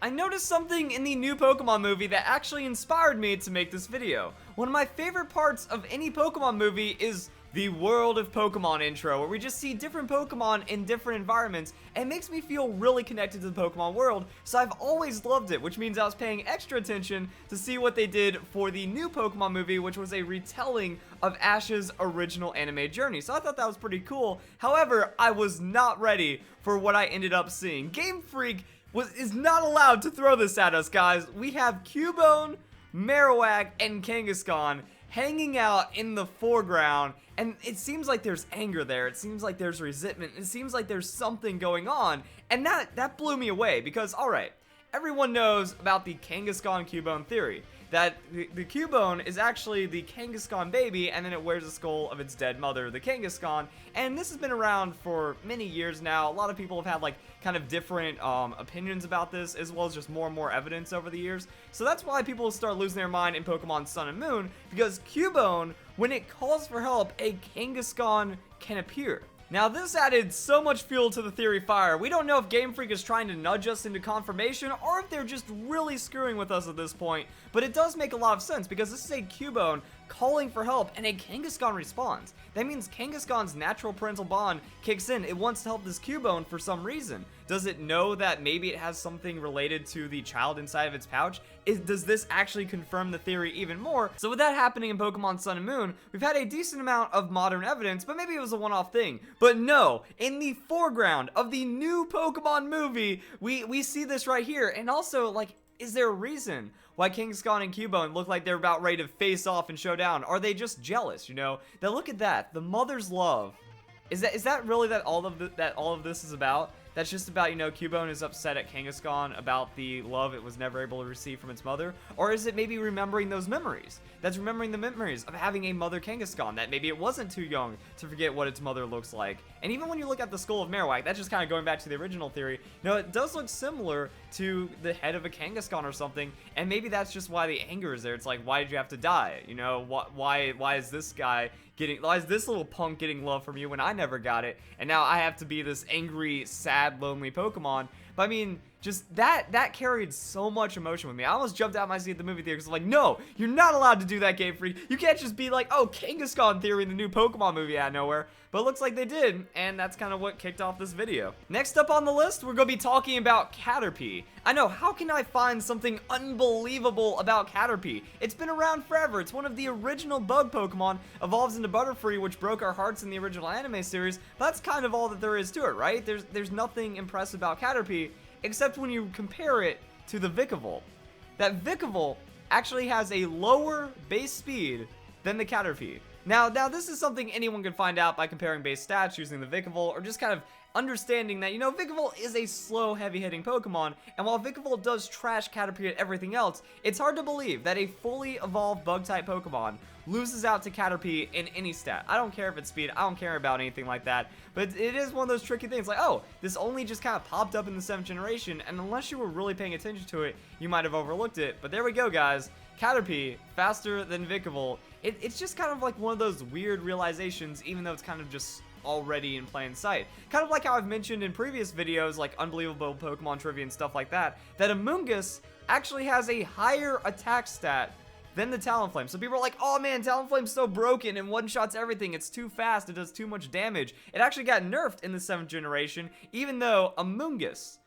I noticed something in the new Pokemon movie that actually inspired me to make this video. One of my favorite parts of any Pokemon movie is the World of Pokemon intro, where we just see different Pokemon in different environments, and it makes me feel really connected to the Pokemon world, so I've always loved it, which means I was paying extra attention to see what they did for the new Pokemon movie, which was a retelling of Ash's original anime journey, so I thought that was pretty cool. However, I was not ready for what I ended up seeing. Game Freak is not allowed to throw this at us, guys. We have Cubone, Marowak, and Kangaskhan hanging out in the foreground, and it seems like there's anger there. It seems like there's resentment. It seems like there's something going on, and that blew me away because, alright, everyone knows about the Kangaskhan Cubone theory, that the Cubone is actually the Kangaskhan baby, and then it wears the skull of its dead mother, the Kangaskhan, and this has been around for many years now. A lot of people have had, like, kind of different opinions about this, as well as just more and more evidence over the years. So that's why people start losing their mind in Pokemon Sun and Moon, because Cubone, when it calls for help, a Kangaskhan can appear. Now, this added so much fuel to the theory fire. We don't know if Game Freak is trying to nudge us into confirmation or if they're just really screwing with us at this point, but it does make a lot of sense because this is a Cubone calling for help and a Kangaskhan responds. That means Kangaskhan's natural parental bond kicks in. It wants to help this Cubone for some reason. Does it know that maybe it has something related to the child inside of its pouch? Does this actually confirm the theory even more? So with that happening in Pokemon Sun and Moon, we've had a decent amount of modern evidence, but maybe it was a one-off thing. But no, in the foreground of the new Pokemon movie, we see this right here. And also, like, is there a reason why Kangaskhan and Cubone look like they're about ready to face off and show down? Are they just jealous, you know? Now look at that, the mother's love. Is that really that all of this is about? That's just about, you know, Cubone is upset at Kangaskhan about the love it was never able to receive from its mother? Or is it maybe remembering those memories? That's remembering the memories of having a mother Kangaskhan, that maybe it wasn't too young to forget what its mother looks like. And even when you look at the skull of Marowak, that's just kind of going back to the original theory, you know, it does look similar to the head of a Kangaskhan or something, and maybe that's just why the anger is there. It's like, why did you have to die? You know, why is this guy why is this little punk getting love from you when I never got it, and now I have to be this angry, sad, lonely Pokemon? But I mean, just that carried so much emotion with me. I almost jumped out my seat at the movie theater because I'm like, no, you're not allowed to do that, Game Freak. You can't just be like, oh, Kangaskhan theory in the new Pokemon movie out of nowhere. But it looks like they did, and that's kind of what kicked off this video. Next up on the list, we're going to be talking about Caterpie. I know, how can I find something unbelievable about Caterpie? It's been around forever. It's one of the original bug Pokemon, evolves into Butterfree, which broke our hearts in the original anime series. But that's kind of all that there is to it, right? There's nothing impressive about Caterpie, except when you compare it to the Vikavolt. That Vikavolt actually has a lower base speed than the Caterpie. Now this is something anyone can find out by comparing base stats using the Vikavolt, or just kind of understanding that, you know, Vikavolt is a slow, heavy-hitting Pokemon, and while Vikavolt does trash Caterpie at everything else, it's hard to believe that a fully evolved bug-type Pokemon loses out to Caterpie in any stat. I don't care if it's speed, I don't care about anything like that, but it is one of those tricky things, like, oh, this only just kind of popped up in the 7th generation, and unless you were really paying attention to it, you might have overlooked it. But there we go, guys. Caterpie, faster than Vikavolt. It's just kind of like one of those weird realizations, even though it's kind of just already in plain sight. Kind of like how I've mentioned in previous videos, like unbelievable Pokemon trivia and stuff like that Amoonguss actually has a higher attack stat than the Talonflame. So people are like, oh man, Talonflame's so broken and one-shots everything. It's too fast. It does too much damage. It actually got nerfed in the 7th generation, even though Amoonguss,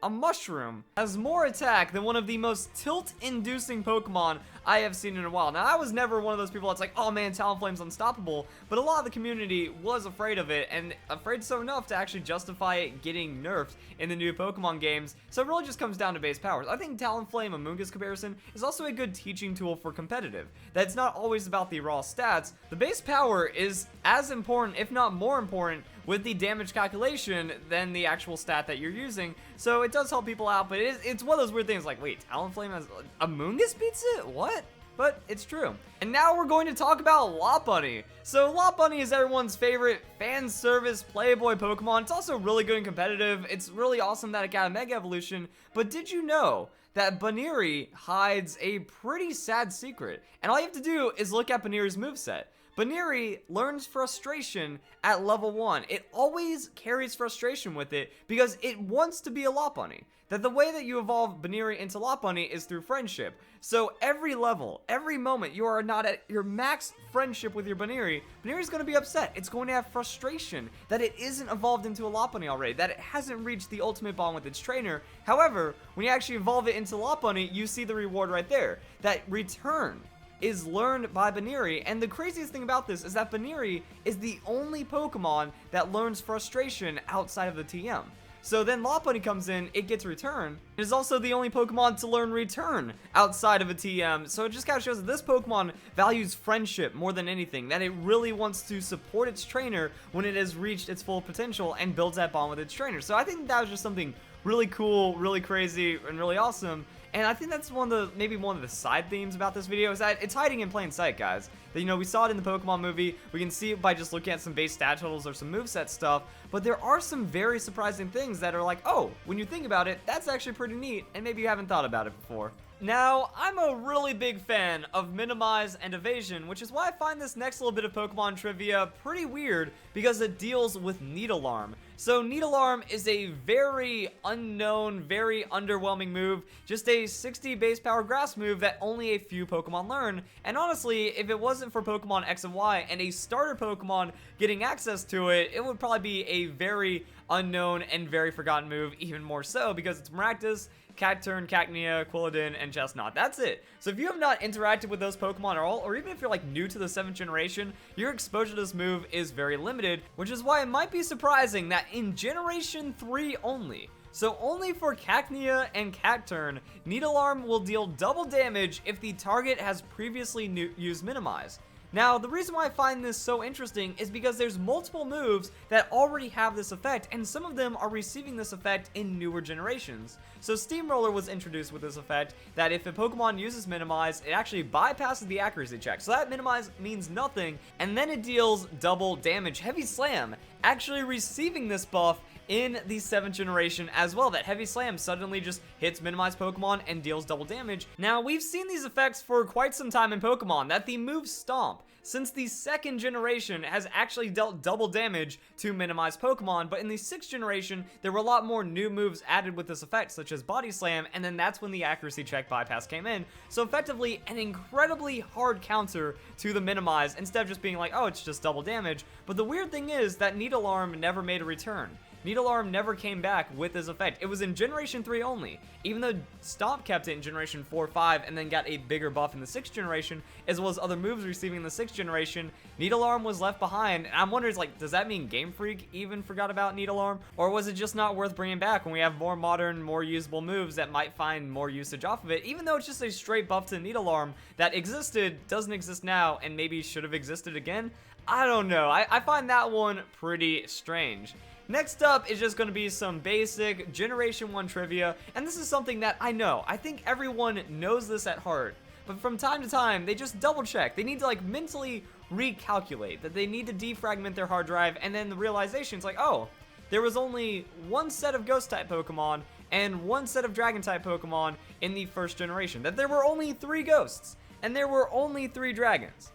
a mushroom, has more attack than one of the most tilt-inducing Pokemon I have seen in a while. Now, I was never one of those people that's like, oh man, Talonflame's unstoppable, but a lot of the community was afraid of it, and afraid so enough to actually justify it getting nerfed in the new Pokemon games, so it really just comes down to base powers. I think Talonflame Amoonguss comparison is also a good teaching tool for competitive, that it's not always about the raw stats. The base power is as important, if not more important, with the damage calculation than the actual stat that you're using, so it does help people out, but it's one of those weird things like, wait, Talonflame has, Amoonguss beats it? What? But it's true. And now we're going to talk about Lopunny. So Lopunny is everyone's favorite fan service Playboy Pokemon. It's also really good and competitive. It's really awesome that it got a Mega Evolution, but did you know that Baniri hides a pretty sad secret? And all you have to do is look at Baniri's moveset. Baneri learns frustration at level 1. It always carries frustration with it because it wants to be a Lopunny. That the way that you evolve Baneri into Lopunny is through friendship. So every level, every moment you are not at your max friendship with your Baneri, Baneri's going to be upset. It's going to have frustration that it isn't evolved into a Lopunny already, that it hasn't reached the ultimate bond with its trainer. However, when you actually evolve it into Lopunny, you see the reward right there. That return is learned by Baneri, and the craziest thing about this is that Baneri is the only Pokemon that learns frustration outside of the TM. So then Lopunny comes in, it gets Return. It is also the only Pokemon to learn Return outside of a TM, so it just kind of shows that this Pokemon values friendship more than anything, that it really wants to support its trainer when it has reached its full potential and builds that bond with its trainer. So I think that was just something really cool, really crazy, and really awesome. And I think that's maybe one of the side themes about this video is that it's hiding in plain sight, guys. That, you know, we saw it in the Pokemon movie. We can see it by just looking at some base stat totals or some moveset stuff. But there are some very surprising things that are like, oh, when you think about it, that's actually pretty neat. And maybe you haven't thought about it before. Now, I'm a really big fan of Minimize and Evasion, which is why I find this next little bit of Pokemon trivia pretty weird because it deals with Needlearm. So Needlearm is a very unknown, very underwhelming move, just a 60 base power grass move that only a few Pokemon learn, and honestly, if it wasn't for Pokemon X and Y and a starter Pokemon getting access to it, it would probably be a very unknown and very forgotten move, even more so because it's Maractus, Cacturne, Cacnea, Quilladin, and Chestnut. That's it. So if you have not interacted with those Pokemon at all, or even if you're like new to the 7th generation, your exposure to this move is very limited, which is why it might be surprising that in Generation 3 only, so only for Cacnea and Cacturne, Needlearm will deal double damage if the target has previously used Minimize. Now, the reason why I find this so interesting is because there's multiple moves that already have this effect, and some of them are receiving this effect in newer generations. So Steamroller was introduced with this effect, that if a Pokemon uses Minimize, it actually bypasses the accuracy check. So that Minimize means nothing, and then it deals double damage. Heavy Slam actually receiving this buff in the 7th generation as well, that Heavy Slam suddenly just hits Minimize Pokemon and deals double damage. Now, we've seen these effects for quite some time in Pokemon, that the move Stomp, since the 2nd generation, has actually dealt double damage to Minimize Pokemon, but in the 6th generation, there were a lot more new moves added with this effect, such as Body Slam, and then that's when the accuracy check bypass came in. So effectively, an incredibly hard counter to the Minimize, instead of just being like, oh, it's just double damage. But the weird thing is that Needlearm never made a return. Needlearm never came back with this effect. It was in Generation 3 only. Even though Stomp kept it in Generation 4, 5, and then got a bigger buff in the 6th generation, as well as other moves receiving in the 6th generation, Needlearm was left behind. And I'm wondering, like, does that mean Game Freak even forgot about Needlearm? Or was it just not worth bringing back when we have more modern, more usable moves that might find more usage off of it, even though it's just a straight buff to Needlearm that existed, doesn't exist now, and maybe should have existed again? I don't know. I find that one pretty strange. Next up is just going to be some basic Generation 1 trivia, and this is something that I think everyone knows this at heart, but from time to time, they just double check. They need to like mentally recalculate, that they need to defragment their hard drive, and then the realization is like, oh, there was only one set of Ghost-type Pokemon and one set of Dragon-type Pokemon in the 1st generation, that there were only 3 Ghosts, and there were only 3 Dragons.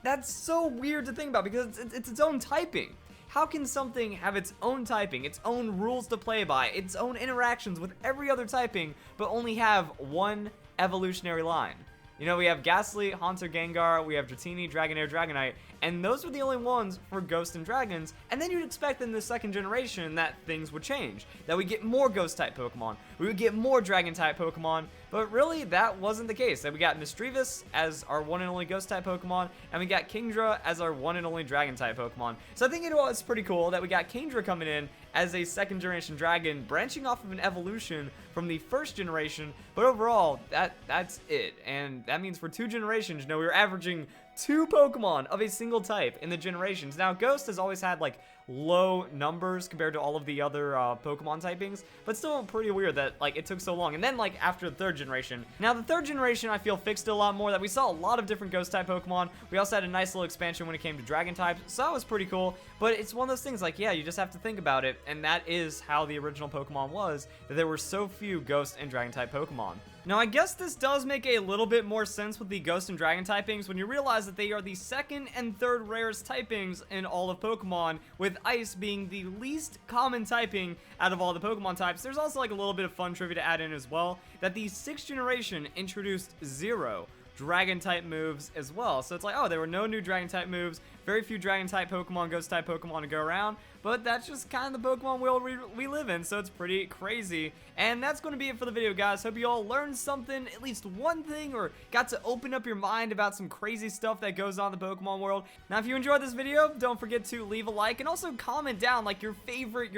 That's so weird to think about because it's its own typing. How can something have its own typing, its own rules to play by, its own interactions with every other typing, but only have one evolutionary line? You know, we have Ghastly, Haunter, Gengar, we have Dratini, Dragonair, Dragonite, and those were the only ones for Ghost and Dragons, and then you'd expect in the 2nd generation that things would change, that we get more Ghost-type Pokemon, we would get more Dragon-type Pokemon, but really that wasn't the case. That we got Misdreavus as our one and only Ghost-type Pokemon, and we got Kingdra as our one and only Dragon-type Pokemon. So I think it was pretty cool that we got Kingdra coming in as a 2nd generation Dragon, branching off of an evolution from the 1st generation, but overall, that's it. And that means for 2 generations, you know, we were averaging 2 Pokemon of a single type in the generations. Now, Ghost has always had, like, low numbers compared to all of the other Pokemon typings, but still pretty weird that, like, it took so long. And then, like, after the 3rd generation. Now, the 3rd generation, I feel, fixed it a lot more, that we saw a lot of different Ghost-type Pokemon. We also had a nice little expansion when it came to Dragon-types, so that was pretty cool. But it's one of those things, like, yeah, you just have to think about it, and that is how the original Pokemon was, that there were so few few Ghost and Dragon type Pokemon. Now, I guess this does make a little bit more sense with the Ghost and Dragon typings when you realize that they are the second and third rarest typings in all of Pokemon, with Ice being the least common typing out of all the Pokemon types. There's also like a little bit of fun trivia to add in as well, that the 6th generation introduced 0 Dragon type moves as well. So it's like, oh, there were no new Dragon type moves, very few Dragon type Pokemon, Ghost type Pokemon to go around, but that's just kind of the Pokemon world we live in, so it's pretty crazy. And that's going to be it for the video, guys. Hope you all learned something, at least one thing, or got to open up your mind about some crazy stuff that goes on in the Pokemon world. Now, if you enjoyed this video, don't forget to leave a like, and also comment down like your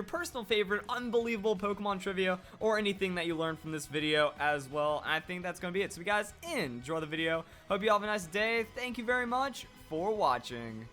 personal favorite unbelievable Pokemon trivia, or anything that you learned from this video as well. I think that's going to be it. So you guys enjoy the video. Hope you all have a nice day. Thank you very much for watching.